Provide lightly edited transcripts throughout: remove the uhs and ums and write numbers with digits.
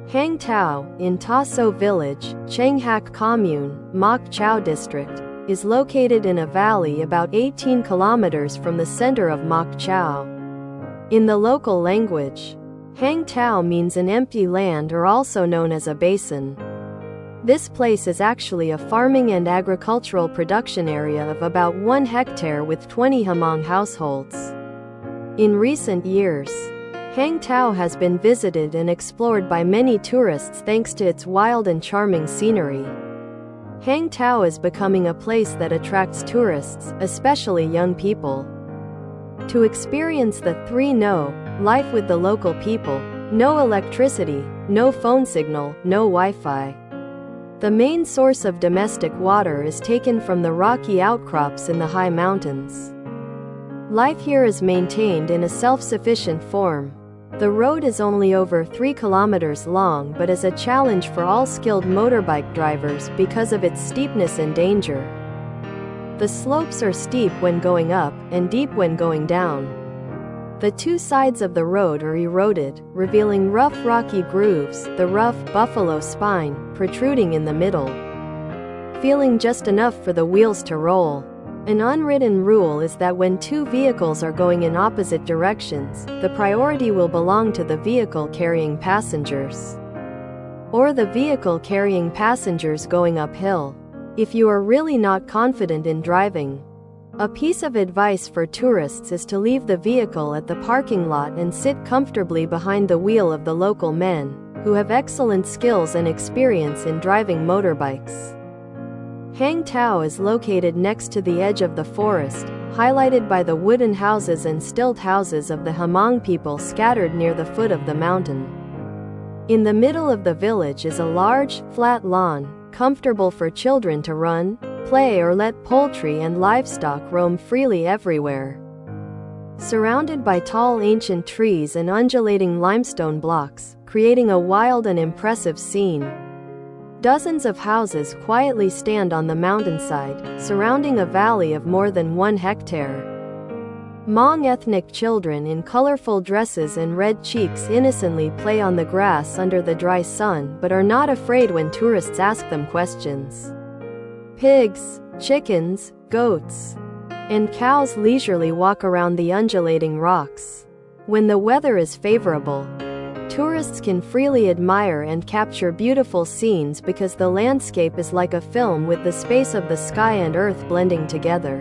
Hangtao, in Taso Village, Changhak Commune, Mok Chau District, is located in a valley about 18 kilometers from the center of Mok Chau. In the local language, Hangtao means an empty land, or also known as a basin. This place is actually a farming and agricultural production area of about 1 hectare with 20 Hmong households. In recent years, Hangtao has been visited and explored by many tourists thanks to its wild and charming scenery. Hangtao is becoming a place that attracts tourists, especially young people. To experience the 3 No life with the local people: no electricity, no phone signal, no Wi-Fi. The main source of domestic water is taken from the rocky outcrops in the high mountains. Life here is maintained in a self-sufficient form. The road is only over 3 kilometers long but is a challenge for all skilled motorbike drivers because of its steepness and danger. The slopes are steep when going up and deep when going down. The 2 sides of the road are eroded, revealing rough rocky grooves, the rough buffalo spine protruding in the middle, feeling just enough for the wheels to roll. An unwritten rule is that when 2 vehicles are going in opposite directions, the priority will belong to the vehicle carrying passengers, or the vehicle carrying passengers going uphill. If you are really not confident in driving, a piece of advice for tourists is to leave the vehicle at the parking lot and sit comfortably behind the wheel of the local men, who have excellent skills and experience in driving motorbikes. Hangtao is located next to the edge of the forest, highlighted by the wooden houses and stilt houses of the Hmong people scattered near the foot of the mountain. In the middle of the village is a large, flat lawn, comfortable for children to run, play, or let poultry and livestock roam freely everywhere. Surrounded by tall ancient trees and undulating limestone blocks, creating a wild and impressive scene. Dozens of houses quietly stand on the mountainside, surrounding a valley of more than 1 hectare. Hmong ethnic children in colorful dresses and red cheeks innocently play on the grass under the dry sun but are not afraid when tourists ask them questions. Pigs, chickens, goats, and cows leisurely walk around the undulating rocks. When the weather is favorable, tourists can freely admire and capture beautiful scenes because the landscape is like a film with the space of the sky and earth blending together.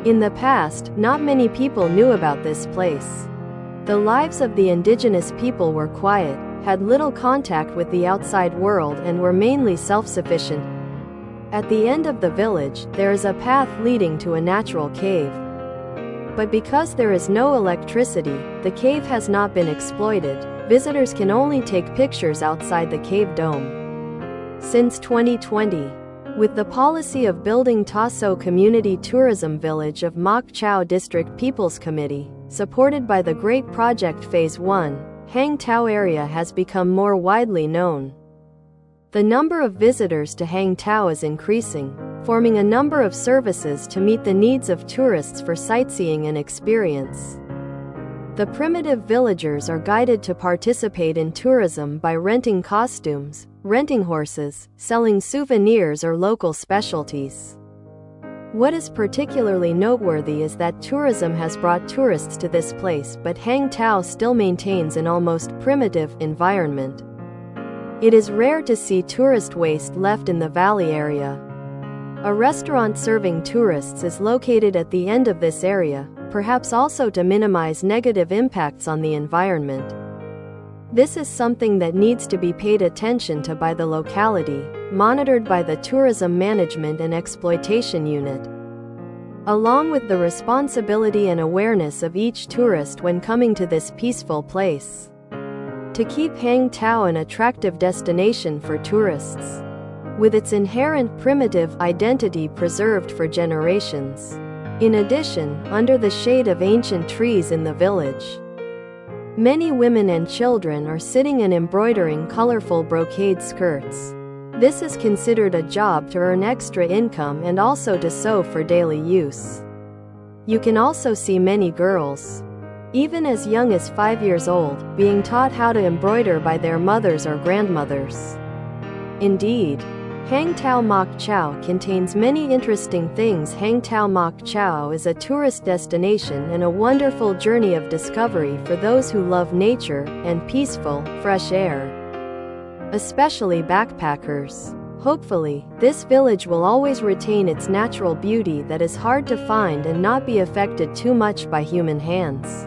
In the past, not many people knew about this place. The lives of the indigenous people were quiet, had little contact with the outside world, and were mainly self-sufficient. At the end of the village, there is a path leading to a natural cave. But because there is no electricity, the cave has not been exploited. Visitors can only take pictures outside the cave dome. Since 2020, with the policy of building Taso Community Tourism Village of Mok Chau District People's Committee, supported by the Great Project Phase 1, Hangtao area has become more widely known. The number of visitors to Hangtao is increasing, forming a number of services to meet the needs of tourists for sightseeing and experience. The primitive villagers are guided to participate in tourism by renting costumes, renting horses, selling souvenirs or local specialties. What is particularly noteworthy is that tourism has brought tourists to this place, but Hangtao still maintains an almost primitive environment. It is rare to see tourist waste left in the valley area. A restaurant serving tourists is located at the end of this area, perhaps also to minimize negative impacts on the environment. This is something that needs to be paid attention to by the locality, monitored by the Tourism Management and Exploitation Unit, along with the responsibility and awareness of each tourist when coming to this peaceful place, to keep Hangtao an attractive destination for tourists, with its inherent primitive identity preserved for generations. In addition, under the shade of ancient trees in the village, many women and children are sitting and embroidering colorful brocade skirts. This is considered a job to earn extra income and also to sew for daily use. You can also see many girls even as young as 5 years old, being taught how to embroider by their mothers or grandmothers. Indeed, Hangtao Mok Chau contains many interesting things. Hangtao Mok Chau is a tourist destination and a wonderful journey of discovery for those who love nature and peaceful, fresh air, especially backpackers. Hopefully, this village will always retain its natural beauty that is hard to find and not be affected too much by human hands.